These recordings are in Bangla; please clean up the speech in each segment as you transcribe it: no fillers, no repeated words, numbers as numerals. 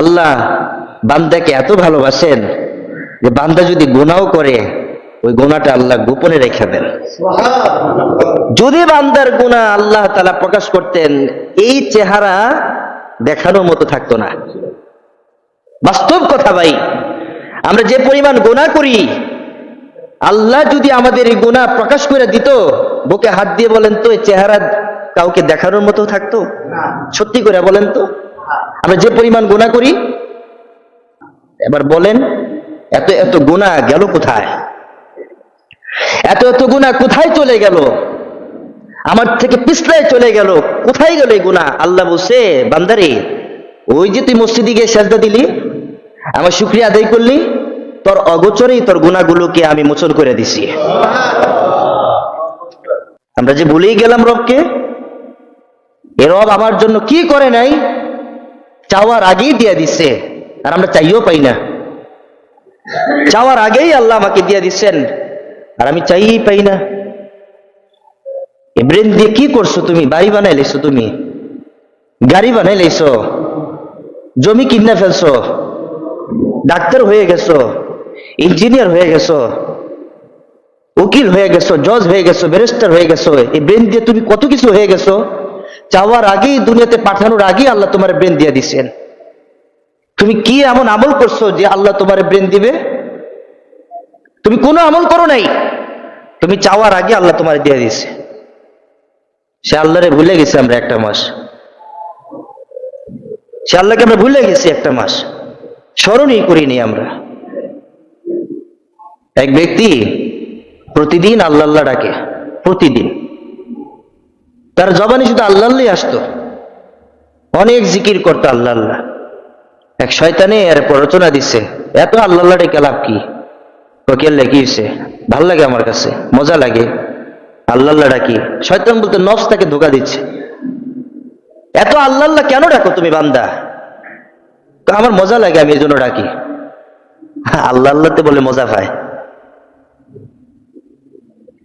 আল্লাহ বান্দাকে এত ভালোবাসেন যে বান্দা যদি গুনাহ করে ওই গুনাহটা আল্লাহ গোপনে রেখে দেন। যদি বান্দার গুনাহ আল্লাহ তাআলা প্রকাশ করতেন, এই চেহারা দেখানোর মতো থাকতো না। বাস্তব কথা ভাই, আমরা যে পরিমাণ গুনাহ করি, আল্লাহ যদি আমাদের এই গুনাহ প্রকাশ করে দিত, বুকে হাত দিয়ে বলেন তো এই চেহারা কাউকে দেখানোর মতো থাকতো? সত্যি করে বলেন তো, আমরা যে পরিমাণ গুনাহ করি, এবার বলেন এত এত গুনাহ গেল কোথায়? এত এত গুনাহ কোথায় চলে গেল? আমার থেকে পিছলায় চলে গেল, কোথায় গেল এই গুনাহ? আল্লাহ বলছে, বান্দারে ওই যে তুই মসজিদে গিয়ে সেজদা দিলি, আমার শুকরিয়া আদায় করলি, তোর অগোচরেই তোর গুনাহগুলোকে আমি মোচন করে দিছি। আমরা যে ভুলেই গেলাম রবকে, এ রব আমার জন্য কি করে নাই, চাওয়ার আগেই দিয়ে দিচ্ছে, আর আমরা চাইও পাই না। চাওয়ার আগেই আল্লাহ আমাকে দিয়ে দিচ্ছেন, আর আমি চাইই পাই না। এই ব্রেন দিয়ে কি করছো তুমি? বাড়ি বানাই লেছো, তুমি গাড়ি বানাই লেছো, জমি কিনে ফেলছো, ডাক্তার হয়ে গেছো, ইঞ্জিনিয়ার হয়ে গেছো, উকিল হয়ে গেছো, জজ হয়ে গেছো, ব্যারিস্টার হয়ে গেছো। এই ব্রেন দিয়ে তুমি কত কিছু হয়ে গেছো। চাওয়ার আগেই, দুনিয়াতে পাঠানোর আগেই আল্লাহ তোমার ব্রেন দিয়ে দিচ্ছেন। তুমি কি এমন আমল করছো যে আল্লাহ তোমার ব্রেন দিবে? তুমি কোনো আমল করো নাই, তুমি চাওয়ার আগে আল্লাহ তোমার দিয়ে দিছে। সে আল্লাহরে ভুলে গেছি আমরা একটা মাস, সে আল্লাহকে আমরা ভুলে গেছি একটা মাস, স্মরণই করিনি আমরা। এক ব্যক্তি প্রতিদিন আল্লাহ আল্লাহ ডাকে, প্রতিদিন তার জবানে শুধু আল্লাহ আল্লাহই আসতো, অনেক জিকির করতো আল্লাহ আল্লাহ। এক শয়তানে এর প্ররোচনা দিচ্ছে, এত আল্লাহ আল্লাহ ডেকে লাভ কি? কেলে কি হয়েছে? ভাল লাগে আমার কাছে, মজা লাগে আল্লাহ আল্লাহ ডাকি। শয়তান বলতে নফস তাকে ধোকা দিচ্ছে, এত আল্লাহ আল্লাহ কেন ডাকো তুমি বান্দা? আমার মজা লাগে, আমি এই জন্য ডাকি। আল্লাহ আল্লাহতে বলে মজা পায়,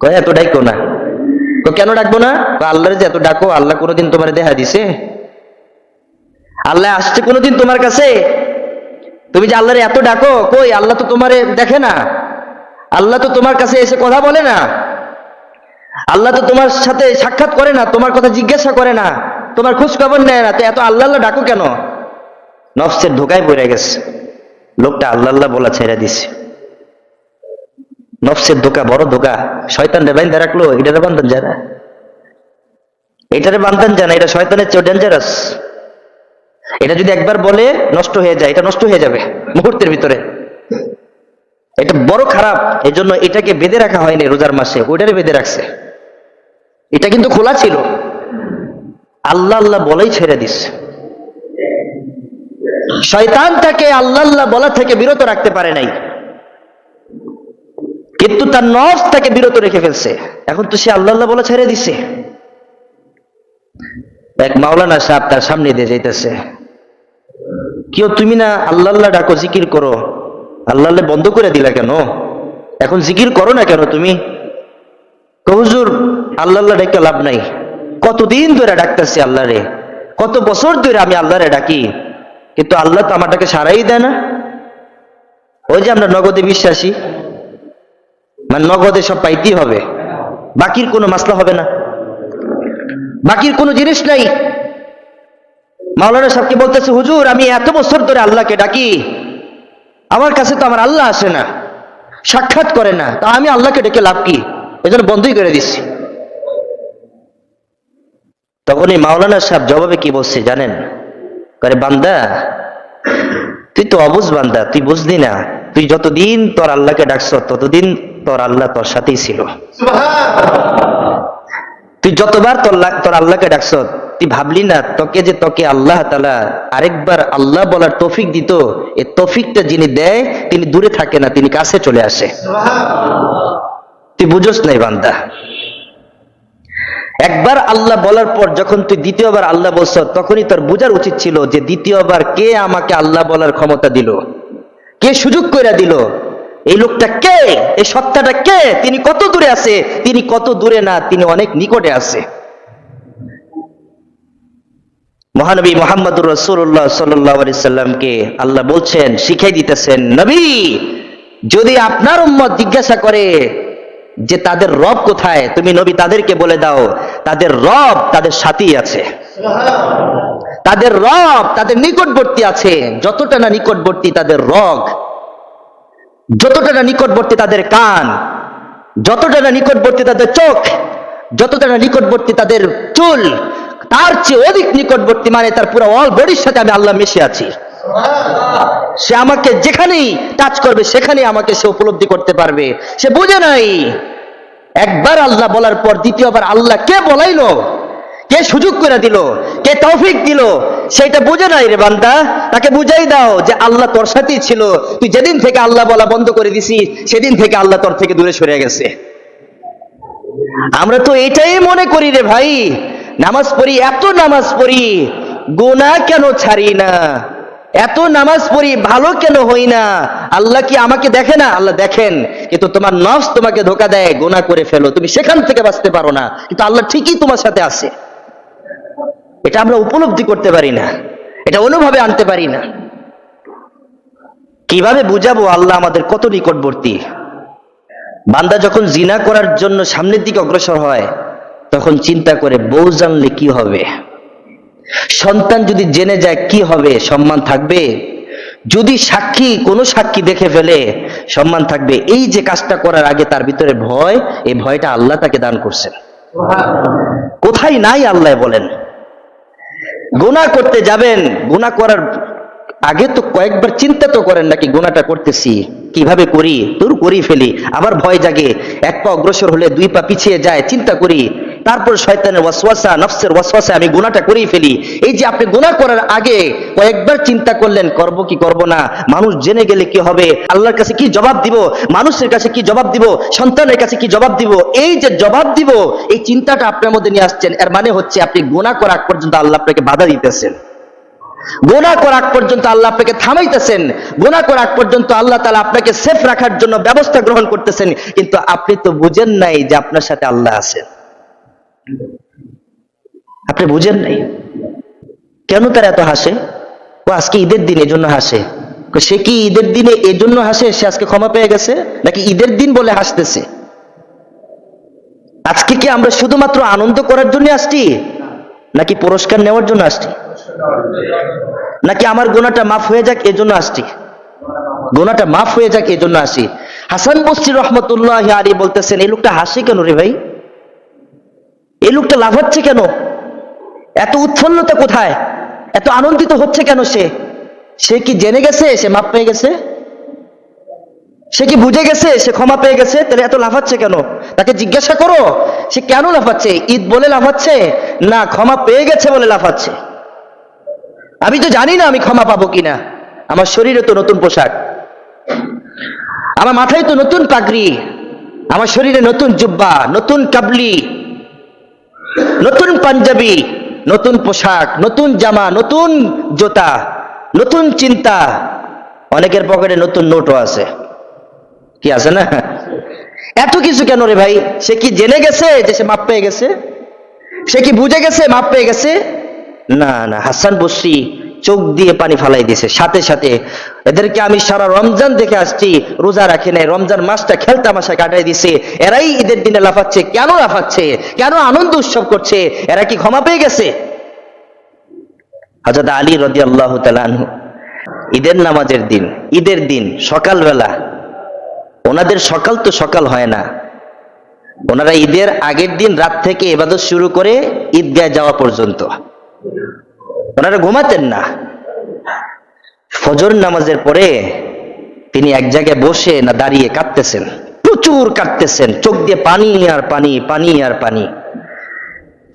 কয় এত ডাকো না। তো কেন ডাকবো না? আল্লাহর যে এত ডাকো, আল্লাহ কোনোদিন তোমার দেখা দিছে? আল্লাহ আসছে কোনোদিন তোমার কাছে? তুমি যে আল্লাহরে এত ডাকো, কই আল্লাহ তো তোমারে দেখে না, আল্লাহ তো তোমার কাছে এসে কথা বলে না, আল্লাহ তো তোমার সাথে সাক্ষাৎ করে না, তোমার কথা জিজ্ঞাসা করে না, তোমার খোঁজ খবর নেয় না, তো এত আল্লাহ আল্লাহ ডাকো কেন? নফসের ধোকায় পড়ে গেছে লোকটা, আল্লাহ আল্লাহ বলা ছেড়ে দিছে। নফসের ধোকা বড় ধোকা। শয়তান রে বাইন্ধা রাখলো, এটারে বান্ধন যায় না, এটারে বান্ধন যায় না, এটা শয়তানের চেয়ে ডেঞ্জারাস। এটা যদি একবার বলে নষ্ট হয়ে যায়, এটা নষ্ট হয়ে যাবে মুহূর্তের ভিতরে, এটা বড় খারাপ। এই জন্য এটাকে বেঁধে রাখা হয়নি রোজার মাসে, ওইটারে বেঁধে রাখছে। এটা কিন্তু খোলা ছিল, আল্লাহ আল্লাহ বলেই ছেড়ে দিচ্ছে। শয়তান তাকে আল্লাহ আল্লাহ বলা থেকে বিরত রাখতে পারে নাই, কিন্তু তার নফস তাকে বিরত রেখে ফেলছে। এখন তো সে আল্লাহ আল্লাহ বলা ছেড়ে দিছে। এক মাওলানা সাহেব তার সামনে দিয়ে যাইতেছে, কেউ তুমি না আল্লাহ আল্লাহ ডাকো, জিকির করো, আল্লাহ আল্লাহ বন্ধ করে দিলা কেন? এখন জিকির করো না কেন তুমি? হুজুর আল্লাহ আল্লাহ ডেকে লাভ নাই, কতদিন ধরে ডাকতেছি আল্লাহ রে, কত বছর ধরে আমি আল্লাহ রে ডাকি, কিন্তু আল্লাহ তো আমারটাকে সারাই দেয় না। ওই যে আমরা নগদে বিশ্বাসী, মানে নগদে সব পাইতেই হবে, বাকির কোনো মাসলা হবে না, বাকির কোনো জিনিস নাই। মাওলানা সাহেবকে বলতেছে, হুজুর আমি এত বছর ধরে আল্লাহকে ডাকি, আমার কাছে তো আমার আল্লাহ আসে না, সাক্ষাৎ করে না, তা আমি আল্লাহকে ডেকে লাভ কি? এই জন্য বন্ধই করে দিচ্ছি। তখন এই মাওলানা সাহেব জবাবে কি বলছে জানেন? করে বান্দা তুই তো অবুঝ বান্দা, তুই বুঝলি না, তুই যতদিন তোর আল্লাহকে ডাকছ ততদিন তোর আল্লাহ তোর সাথেই ছিল। তুই যতবার তোর আল্লাহকে ডাকছ, তুই ভাবলি না তোকে আল্লাহ তাআলা আরেকবার আল্লাহ বলার তৌফিক দিত। এই তৌফিকটা যিনি দেয় তিনি দূরে থাকে না, তিনি কাছে চলে আসে। তুই বুঝোস নাই বান্দা। একবার আল্লাহ বলার পর যখন তুই দ্বিতীয়বার আল্লাহ বলছ, তখনই তোর বোঝার উচিত ছিল যে দ্বিতীয়বার কে আমাকে আল্লাহ বলার ক্ষমতা দিল, কে সুযোগ করে দিল, এই লোকটা কে, এই সত্তাটা কে, তিনি কত দূরে আছে? তিনি কত দূরে না, তিনি অনেক নিকটে আছে। মহানবী মুহাম্মদুর রাসূলুল্লাহ সাল্লাল্লাহু আলাইহি সাল্লামকে আল্লাহ বলছেন, শিখাই দিতেছেন, নবী যদি আপনার উম্মত জিজ্ঞাসা করে যে তাদের রব কোথায়, তুমি নবী তাদেরকে বলে দাও তাদের রব তাদের সাথেই আছে, তাদের রব তাদের নিকটবর্তী আছে। যতটা না নিকটবর্তী তাদের রগ, যতটা না নিকটবর্তী তাদের কান, যতটা না নিকটবর্তী তাদের চোখ, যতটা না নিকটবর্তী তাদের চুল, তার চেয়ে অধিক নিকটবর্তী, মানে তার পুরো অল বডির সাথে আমি আল্লাহ মিশে আছি। সে আমাকে যেখানেই টাচ করবে সেখানেই আমাকে সে উপলব্ধি করতে পারবে। সে বুঝে নাই একবার আল্লাহ বলার পর দ্বিতীয়বার আল্লাহ কে বলাইলো, কে সুযোগ করে দিল, কে তৌফিক দিল, সেটা বুঝে নাই রে বান্দা। তাকে বুঝাই দাও যে আল্লাহ তোর সাথেই ছিল, তুই যেদিন থেকে আল্লাহ বলা বন্ধ করে দিছি সেদিন থেকে আল্লাহ তোর থেকে দূরে সরে গেছে। আমরা তো এটাই মনে করি রে ভাই, নামাজ পড়ি, এত নামাজ পড়ি, গুনাহ কেন ছাড়ি না, এত নামাজ পড়ি, ভালো কেন হই না, আল্লাহ কি আমাকে দেখে না? আল্লাহ দেখেন, কিন্তু তোমার নফস তোমাকে ধোঁকা দেয়, গুনাহ করে ফেলো, তুমি সেখান থেকে বাঁচতে পারো না, কিন্তু আল্লাহ ঠিকই তোমার সাথে আছে। এটা আমরা উপলব্ধি করতে পারি না, এটা অনুভবে আনতে পারি না। কিভাবে বুঝাবো আল্লাহ আমাদের কত নিকটবর্তী? বান্দা যখন জিনা করার জন্য সামনের দিকে অগ্রসর হয় তখন চিন্তা করে বউ জানলে কি হবে, সন্তান যদি জেনে যায় কি হবে, সম্মান থাকবে? যদি কোনো সাক্ষী দেখে ফেলে সম্মান থাকবে? এই যে কাজটা করার আগে তার ভিতরে ভয়, এই ভয়টা আল্লাহ তাকে দান করছেন। কোথায় নাই আল্লাহ বলেন? গুনাহ করতে যাবেন, গুনাহ করার আগে তো কয়েকবার চিন্তা তো করেন নাকি গুনাহটা করতেছি কিভাবে করি, তোর করি ফেলি, আবার ভয় জাগে, এক পা অগ্রসর হলে দুই পা পিছিয়ে যায়, চিন্তা করি, তারপর শয়তানের ওয়াসওয়াসা, নফসের ওয়াসওয়াসা, আমি গুনাহটা করেই ফেলি। এই যে আপনি গুনাহ করার আগে কয়েকবার চিন্তা করলেন করব কি করব না, মানুষ জেনে গেলে কি হবে, আল্লাহর কাছে কি জবাব দিব, মানুষের কাছে কি জবাব দিব, সন্তানের কাছে কি জবাব দিব, এই যে জবাব দিব এই চিন্তাটা আপনার মধ্যে নিয়ে আসছেন, এর মানে হচ্ছে আপনি গুনাহ করার আগ পর্যন্ত আল্লাহ আপনাকে বাধা দিতেছেন, গুনাহ করার আগ পর্যন্ত আল্লাহ আপনাকে থামাইতেছেন, গুনাহ করার আগ পর্যন্ত আল্লাহ তাআলা আপনাকে সেফ রাখার জন্য ব্যবস্থা গ্রহণ করতেছেন, কিন্তু আপনি তো বুঝেন নাই যে আপনার সাথে আল্লাহ আছেন। আপনি বুঝেন নাই কেন তারা এত হাসে? ও আজকে ঈদের দিন এজন্য হাসে। সে কি ঈদের দিনে এজন্য হাসে সে আজকে ক্ষমা পেয়ে গেছে, নাকি ঈদের দিন বলে হাসতেছে? আজকে কি আমরা শুধুমাত্র আনন্দ করার জন্য আসছি, নাকি পুরস্কার নেওয়ার জন্য আসছি, নাকি আমার গুনাহটা মাফ হয়ে যাক এজন্য আসছি? গুনাহটা মাফ হয়ে যাক এজন্য আসি। হাসান বসরি রহমতুল্লাহি আলাইহি বলতেছেন, এই লোকটা হাসে কেন রে ভাই, এই লোকটা লাফাচ্ছে কেন, এত উৎফুল্লতা কোথায়, এত আনন্দিত হচ্ছে কেন? সে কি জেনে গেছে সে মাফ পেয়ে গেছে? সে কি বুঝে গেছে সে ক্ষমা পেয়ে গেছে? তাহলে এত লাফাচ্ছে কেন? তাকে জিজ্ঞাসা করো সে কেন লাফাচ্ছে। ঈদ বলে লাফাচ্ছে না ক্ষমা পেয়ে গেছে বলে লাফাচ্ছে? আমি তো জানি না আমি ক্ষমা পাবো কিনা, আমার শরীরে তো নতুন পোশাক, আমার মাথায় তো নতুন পাগড়ি, আমার শরীরে নতুন জুব্বা, নতুন কাবলি, নতুন পাঞ্জাবি, নতুন পোশাক, নতুন জামা, নতুন জুতা, নতুন চিন্তা, অনেকের পকেটে নতুন নোটও আছে, কি আছে না? এত কিছু কেন রে ভাই? সে কি জেনে গেছে যে সে মাপ পেয়ে গেছে? সে কি বুঝে গেছে মাপ পেয়ে গেছে? না না, হাসান বসরি চোখ দিয়ে পানি ফালাই দিয়েছে। সাথে সাথে এদেরকে আমি সারা রমজান দেখে আসছি, রোজা রাখে নাই, রমজান মাসটা খেলতামাশা কাটাই দিছে, এরাই ঈদের দিনে লাফাচ্ছে। কেন লাফাচ্ছে, কেন আনন্দ উৎসব করছে? এরা কি ক্ষমা পেয়ে গেছে? হযরত আলী রাদিয়াল্লাহু তাআলা আনহু ঈদের নামাজের দিন, ঈদের দিন সকালবেলা, ওনাদের সকাল তো সকাল হয় না, ওনারা ঈদের আগের দিন রাত থেকে ইবাদত শুরু করে ঈদগাহে যাওয়া পর্যন্ত ওনারা ঘুমাতেন না। ফজর নামাজের পরে তিনি এক জায়গায় বসে না দাঁড়িয়ে কাঁদতেছেন, প্রচুর কাঁদতেছেন, চোখ দিয়ে পানি আর পানি, পানি আর পানি।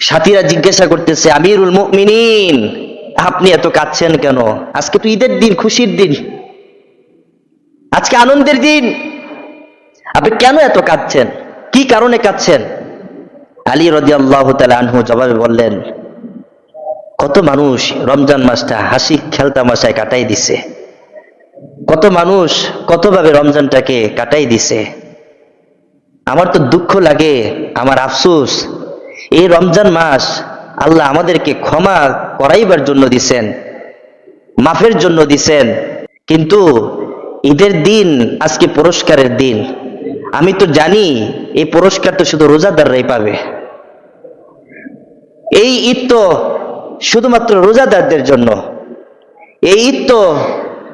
সাথীরা জিজ্ঞাসা করতেছে, আমিরুল মুমিনিন আপনি এত কাঁদছেন কেন? আজকে তো ঈদের দিন, খুশির দিন, আজকে আনন্দের দিন, আপনি কেন এত কাঁদছেন? কি কারণে কাঁদছেন? আলী রাদিয়াল্লাহু তাআলা আনহু জবাবে বললেন, কত মানুষ রমজান মাসটা হাসি খেলতামাশায় কাটাই দিছে, কত মানুষ কতভাবে রমজানটাকে কাটাই দিছে, আমার তো দুঃখ লাগে, আমার আফসোস, এই রমজান মাস আল্লাহ আমাদেরকে ক্ষমা করাইবার জন্য দিছেন, মাফের জন্য দিছেন। কিন্তু ঈদের দিন আজকে পুরস্কারের দিন। আমি তো জানি এই পুরস্কার তো শুধু রোজাদাররাই পাবে। এই ঈদ তো শুধুমাত্র রোজাদারদের জন্য। এই ঈদ তো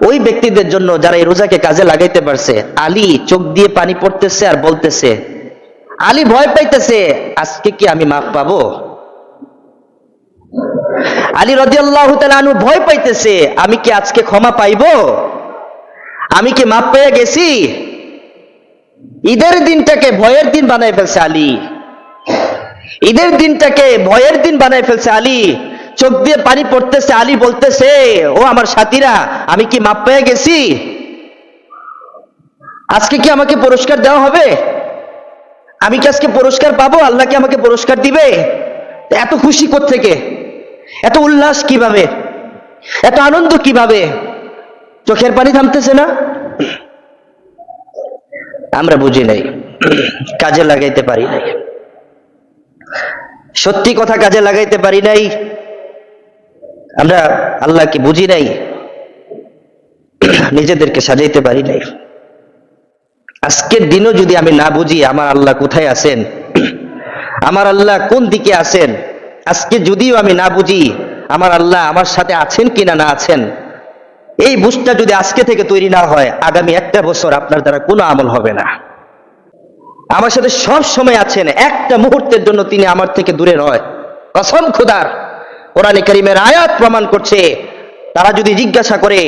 ওই ব্যক্তিদের জন্য যারা এই রোজাকে কাজে লাগাইতে পারছে। আলী চোখ দিয়ে পানি পড়তেছে আর বলতেছে, আলী ভয় পাইতেছে, আজকে কি আমি মাফ পাবো? আলী রাদিয়াল্লাহু তাআলা আনহু ভয় পাইতেছে, আমি কি আজকে ক্ষমা পাইবো? আমি কি মাফ পেয়ে গেছি? ঈদের দিনটাকে ভয়ের দিন বানায় ফেলছে আলী। ঈদের দিনটাকে ভয়ের দিন বানায় ফেলছে আলী। চোখ দিয়ে পানি পড়তেছে, আলী বলতেছে, ও আমার সাথীরা, আমি কি মাপ পেয়ে গেছি? আজকে কি আমাকে পুরস্কার দেওয়া হবে? আমি কি আজকে পুরস্কার পাবো? আল্লাহ কি আমাকে পুরস্কার দিবে? এত খুশি কোত্থেকে? এত উল্লাস কিভাবে? এত আনন্দ কিভাবে? চোখের পানি থামতেছে না। আমরা বুঝি নাই, কাজে লাগাইতে পারি নাই, সত্যি কথা কাজে লাগাইতে পারি নাই। আমরা আল্লাহকে বুঝি নাই, নিজেদেরকে সাজাইতে পারি নাই। আজকের দিনও যদি আমি না বুঝি আমার আল্লাহ কোথায় আছেন, আমার আল্লাহ কোন দিকে আছেন, আজকে যদিও আমি না বুঝি আমার আল্লাহ আমার সাথে আছেন কিনা না আছেন, এই বুঝটা যদি আজকে থেকে তৈরি না হয়, আগামী একটা বছর আপনার দ্বারা কোনো আমল হবে না। আমার সাথে সব সময় আছেন, একটা মুহূর্তের জন্য তিনি আমার থেকে দূরে নয়। কসম খোদার, কোরআনে কারীমের আয়াত প্রমাণ করছে। তারা যদি জিজ্ঞাসা করে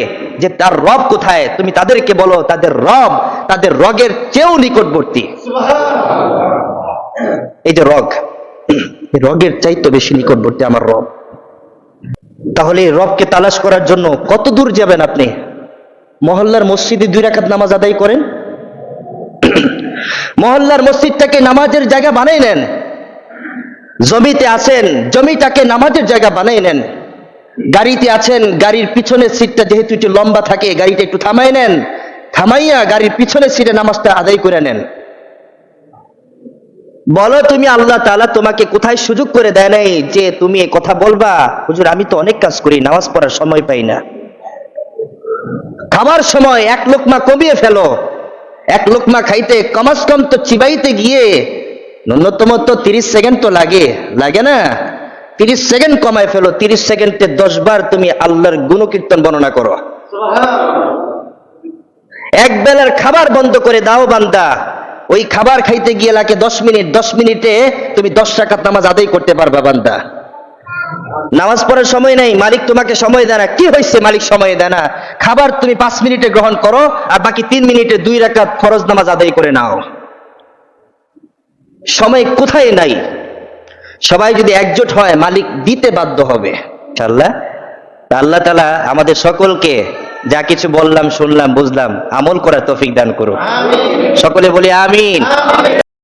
যে তার রব কোথায়, তুমি তাদেরকে বলো তাদের রব তাদের রগের চেয়েও নিকটবর্তী। এই যে রগ, এই রগের চাইতে বেশি নিকটবর্তী আমার রব। তাহলে এই রবকে তালাশ করার জন্য কত দূর যাবেন আপনি? মহল্লার মসজিদে 2 রাকাত নামাজ আদায় করেন। মহল্লার মসজিদটাকে নামাজের জায়গা বানাই নেন। জমিতে আছেন, জমিটাকে নামাজের জায়গা বানাই নেন। গাড়িতে আছেন, গাড়ির পিছনের সিটটা যেহেতু একটু লম্বা থাকে, গাড়িটা একটু থামাই নেন, থামাইয়া গাড়ির পিছনের সিটে নামাজটা আদায় করে নেন। বলো তুমি আল্লাহ তাআলা তোমাকে কোথায় সুযোগ করে দেয় নাই যে তুমি এই কথা বলবা, হুজুর আমি তো অনেক কাজ করি, নামাজ পড়ার সময় পাই না। খাবার সময় 1 লোকমা কমিয়ে ফেলো। 1 লোকমা খাইতে কমাস কম তো চিবাইতে গিয়ে ন্যূনতম তো 30 সেকেন্ড তো লাগে, লাগে না? 30 সেকেন্ড কমায় ফেলো। 30 সেকেন্ডে 10 বার তুমি আল্লাহর গুণকীর্তন বর্ণনা করো। এক বেলার খাবার বন্ধ করে দাও বান্দা, ওই খাবার খাইতে গিয়ে লাগে 10 মিনিট। 10 মিনিটে তুমি 10 রাকাত নামাজ আদায় করতে পারবা বান্দা। নামাজ পড়ার সময় নাই, মালিক তোমাকে সময় দেয় না। কি হয়েছে? মালিক সময় দেয় না। খাবার তুমি 5 মিনিটে গ্রহণ করো, আর বাকি 3 মিনিটে 2 রাকাত ফরজ নামাজ আদায় করে নাও। সময় কোথায় নাই? সবাই যদি একজোট হয়, মালিক দিতে বাধ্য হবে ইনশাআল্লাহ। আল্লাহ তাআলা আমাদের সকলকে যা কিছু বললাম, শুনলাম, বুঝলাম, আমল করার তৌফিক দান করুন। সকলে বলি আমিন।